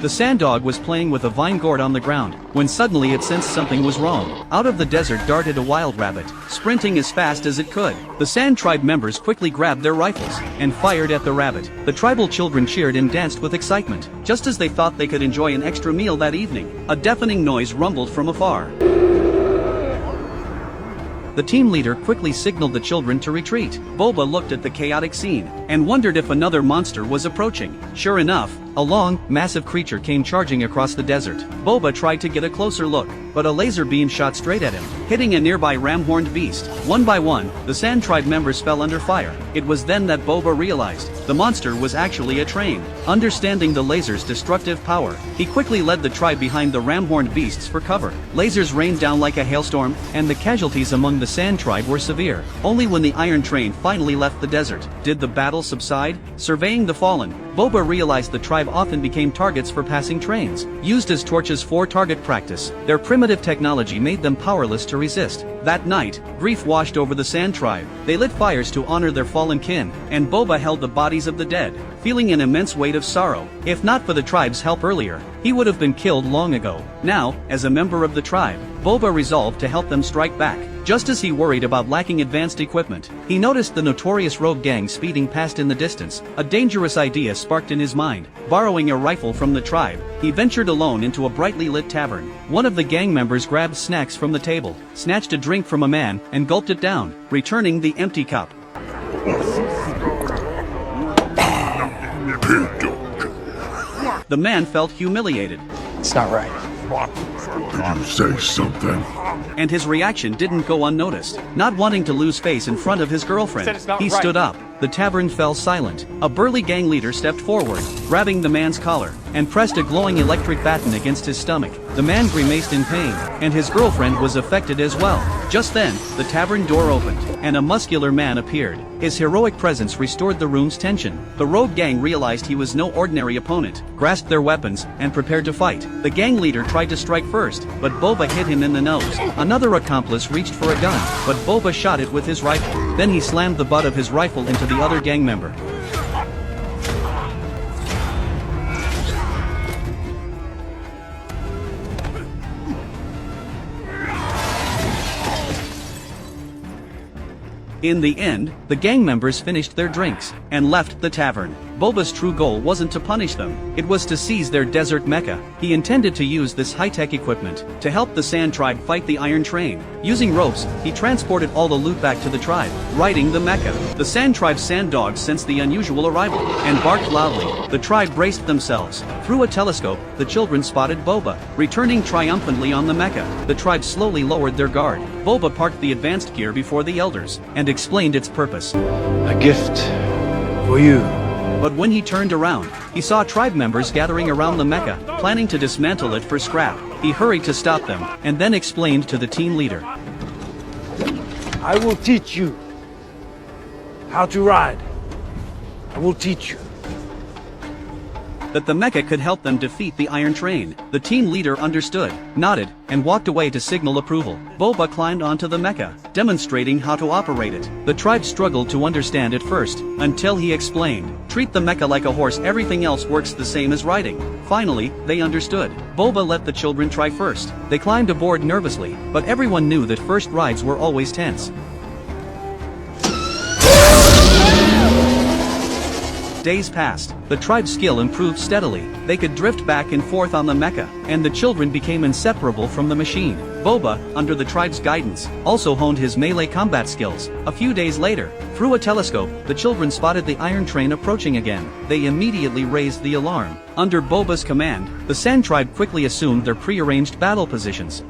The sand dog was playing with a vine gourd on the ground, when suddenly it sensed something was wrong. Out of the desert darted a wild rabbit, sprinting as fast as it could. The sand tribe members quickly grabbed their rifles, and fired at the rabbit. The tribal children cheered and danced with excitement. Just as they thought they could enjoy an extra meal that evening, a deafening noise rumbled from afar. The team leader quickly signaled the children to retreat. Boba looked at the chaotic scene, and wondered if another monster was approaching. Sure enough, a long, massive creature came charging across the desert. Boba tried to get a closer look, but a laser beam shot straight at him, hitting a nearby ram-horned beast. One by one, the sand tribe members fell under fire. It was then that Boba realized the monster was actually a train. Understanding the laser's destructive power, he quickly led the tribe behind the ram-horned beasts for cover. Lasers rained down like a hailstorm, and the casualties among the sand tribe were severe. Only when the iron train finally left the desert did the battle subside. Surveying the fallen, Boba realized the tribe often became targets for passing trains. Used as torches for target practice, their primitive technology made them powerless to resist. That night, grief washed over the sand tribe. They lit fires to honor their fallen kin, and Boba held the bodies of the dead, feeling an immense weight of sorrow. If not for the tribe's help earlier, he would have been killed long ago. Now, as a member of the tribe, Boba resolved to help them strike back. Just as he worried about lacking advanced equipment, he noticed the notorious rogue gang speeding past in the distance. A dangerous idea sparked in his mind. Borrowing a rifle from the tribe, he ventured alone into a brightly lit tavern. One of the gang members grabbed snacks from the table, snatched a drink from a man, and gulped it down, returning the empty cup. The man felt humiliated. It's not right. Did you say something? And his reaction didn't go unnoticed. Not wanting to lose face in front of his girlfriend, he stood up. The tavern fell silent. A burly gang leader stepped forward, grabbing the man's collar, and pressed a glowing electric baton against his stomach. The man grimaced in pain, and his girlfriend was affected as well. Just then, the tavern door opened, and a muscular man appeared. His heroic presence restored the room's tension. The rogue gang realized he was no ordinary opponent, grasped their weapons, and prepared to fight. The gang leader tried to strike first, but Boba hit him in the nose. Another accomplice reached for a gun, but Boba shot it with his rifle. Then he slammed the butt of his rifle into the other gang member. In the end, the gang members finished their drinks and left the tavern. Boba's true goal wasn't to punish them, it was to seize their desert mecca. He intended to use this high-tech equipment to help the sand tribe fight the iron train. Using ropes, he transported all the loot back to the tribe, riding the mecha. The sand tribe's sand dogs sensed the unusual arrival and barked loudly. The tribe braced themselves. Through a telescope, the children spotted Boba, returning triumphantly on the mecha. The tribe slowly lowered their guard. Boba parked the advanced gear before the elders, and explained its purpose. A gift for you. But when he turned around, he saw tribe members gathering around the mecha, planning to dismantle it for scrap. He hurried to stop them, and then explained to the team leader. I will teach you how to ride. I will teach you. That the mecha could help them defeat the iron train. The team leader understood, nodded, and walked away to signal approval. Boba climbed onto the mecha, demonstrating how to operate it. The tribe struggled to understand at first, until he explained. Treat the mecha like a horse, everything else works the same as riding. Finally, they understood. Boba let the children try first. They climbed aboard nervously, but everyone knew that first rides were always tense. Days passed. The tribe's skill improved steadily. They could drift back and forth on the mecha, and the children became inseparable from the machine. Boba, under the tribe's guidance, also honed his melee combat skills. A few days later, through a telescope, the children spotted the iron train approaching again. They immediately raised the alarm. Under Boba's command, the sand tribe quickly assumed their prearranged battle positions.